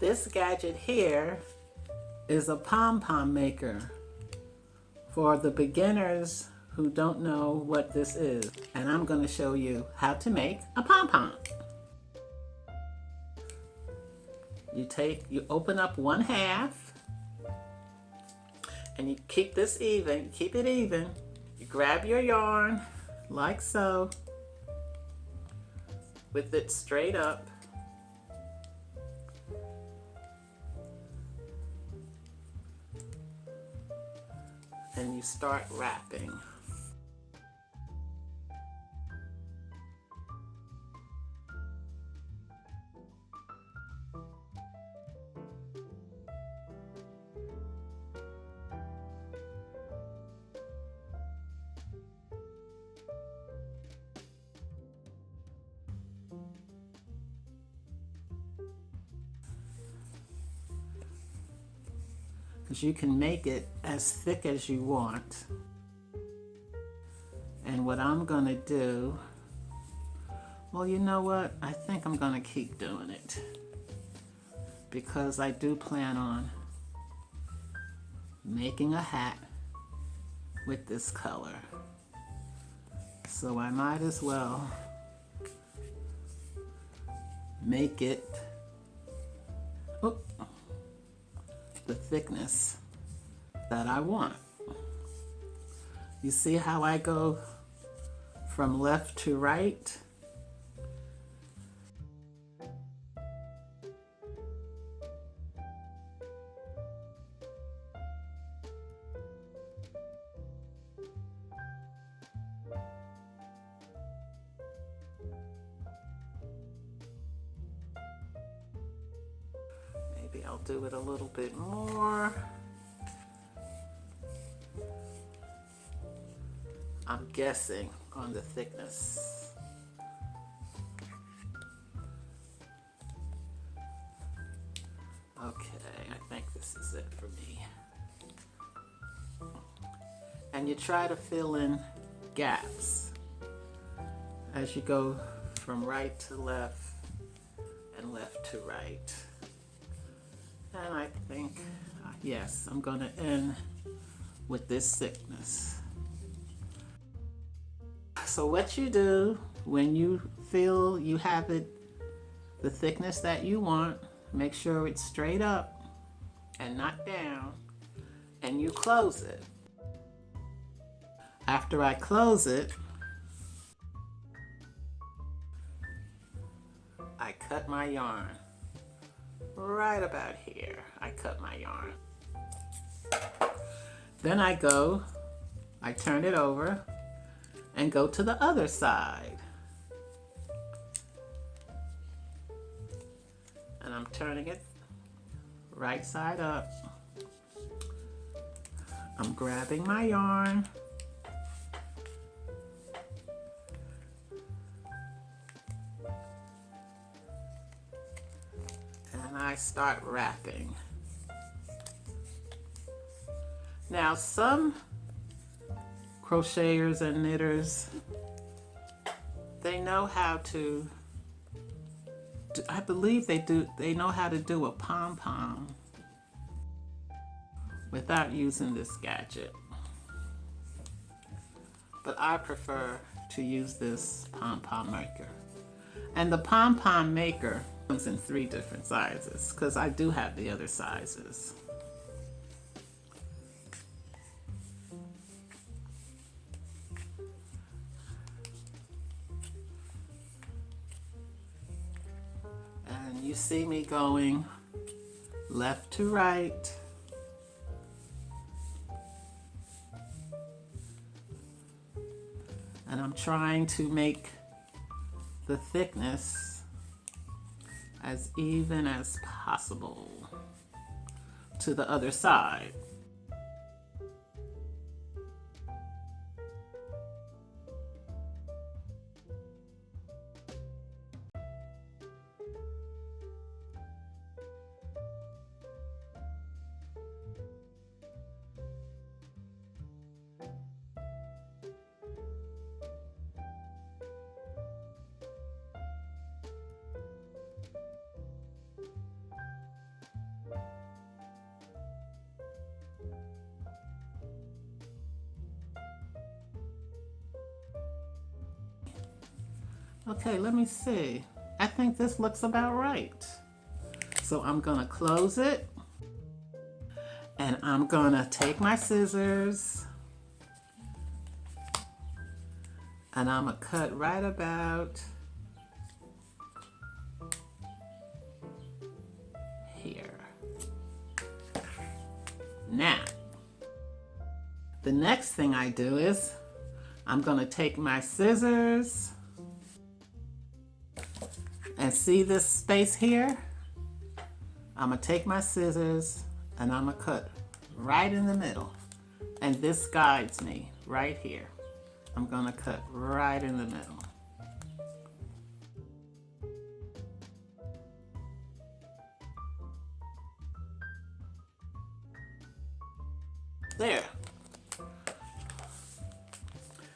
This gadget here is a Pom Pom Maker for the beginners who don't know what this is. And I'm going to show you how to make a pom pom. You open up one half and you keep this even, keep it even. You grab your yarn like so with it straight up. And you start wrapping. Because you can make it as thick as you want. And what I'm going to do, well, you know what? I think I'm going to keep doing it because I do plan on making a hat with this color. So I might as well make it the thickness that I want. You see how I go from left to right? Maybe I'll do it a little bit more. I'm guessing on the thickness. Okay, I think this is it for me. And you try to fill in gaps as you go from right to left and left to right. And I think, yes, I'm going to end with this thickness. So what you do when you feel you have it, the thickness that you want, make sure it's straight up and not down, and you close it. After I close it, I cut my yarn. Right about here, I cut my yarn. Then I turn it over and go to the other side. And I'm turning it right side up. I'm grabbing my yarn. And I start wrapping. Now some crocheters and knitters, they know how to, I believe they know how to do a pom-pom without using this gadget. But I prefer to use this Pom Pom Maker. And the Pom Pom Maker comes in 3 different sizes because I do have the other sizes. And you see me going left to right. And I'm trying to make the thickness as even as possible to the other side. Okay, let me see. I think this looks about right. So I'm gonna close it, and I'm gonna take my scissors, and I'm gonna cut right about here. Now, the next thing I do is I'm gonna take my scissors, and see this space here? I'm gonna take my scissors and I'm gonna cut right in the middle. And this guides me right here. I'm gonna cut right in the middle. There.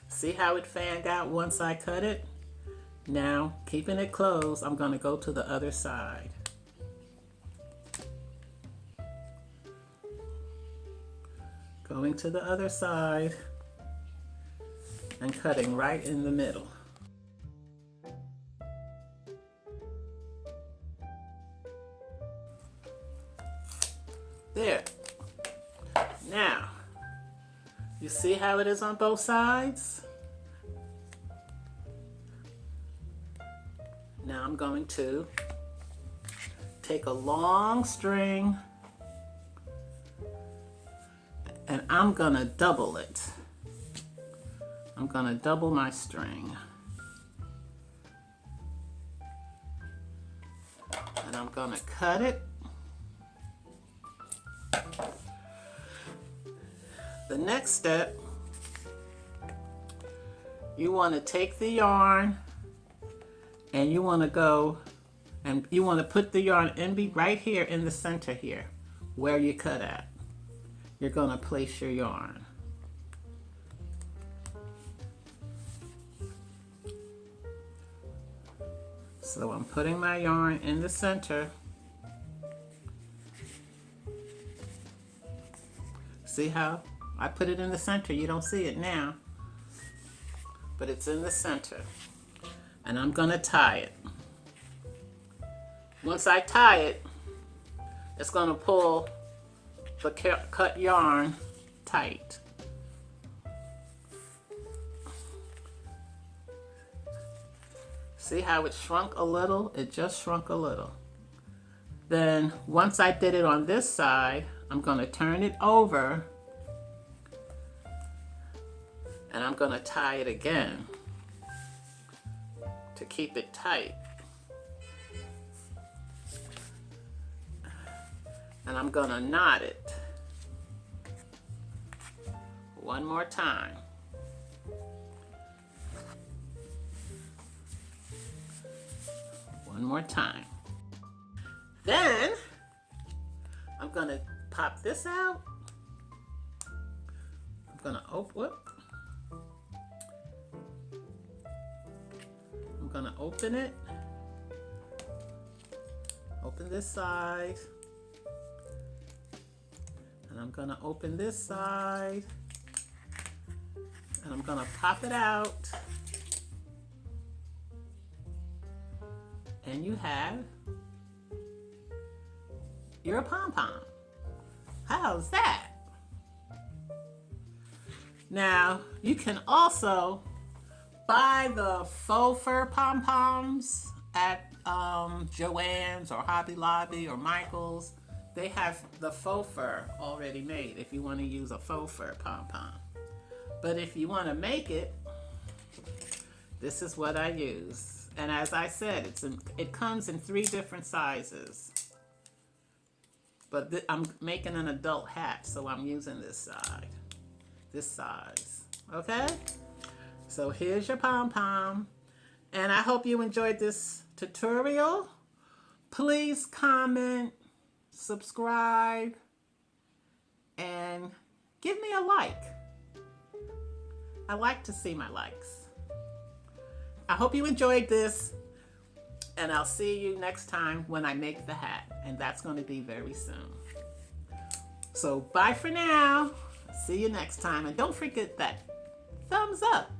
See how it fanned out once I cut it? Now, keeping it closed, I'm gonna go to the other side. Going to the other side and cutting right in the middle. There. Now, you see how it is on both sides? Now I'm going to take a long string and I'm gonna double it. I'm gonna double my string. And I'm gonna cut it. The next step, you wanna take the yarn and you wanna go and you wanna put the yarn right here in the center here, where you cut at. You're gonna place your yarn. So I'm putting my yarn in the center. See how I put it in the center? You don't see it now, but it's in the center. And I'm gonna tie it. Once I tie it, it's gonna pull the cut yarn tight. See how it shrunk a little? It just shrunk a little. Then once I did it on this side, I'm gonna turn it over and I'm gonna tie it again to keep it tight. And I'm gonna knot it one more time. One more time. Then I'm gonna pop this out. I'm gonna I'm gonna open it. Open this side. And I'm gonna open this side. And I'm gonna pop it out. And you have your pom-pom. How's that? Now, you can also buy the faux fur pom-poms at Joann's or Hobby Lobby or Michael's. They have the faux fur already made if you want to use a faux fur pom-pom. But if you want to make it, this is what I use. And as I said, it comes in 3 different sizes. But I'm making an adult hat, so I'm using this size. Okay? So here's your pom-pom. And I hope you enjoyed this tutorial. Please comment, subscribe, and give me a like. I like to see my likes. I hope you enjoyed this, and I'll see you next time when I make the hat, and that's going to be very soon. So bye for now. See you next time, and don't forget that thumbs up.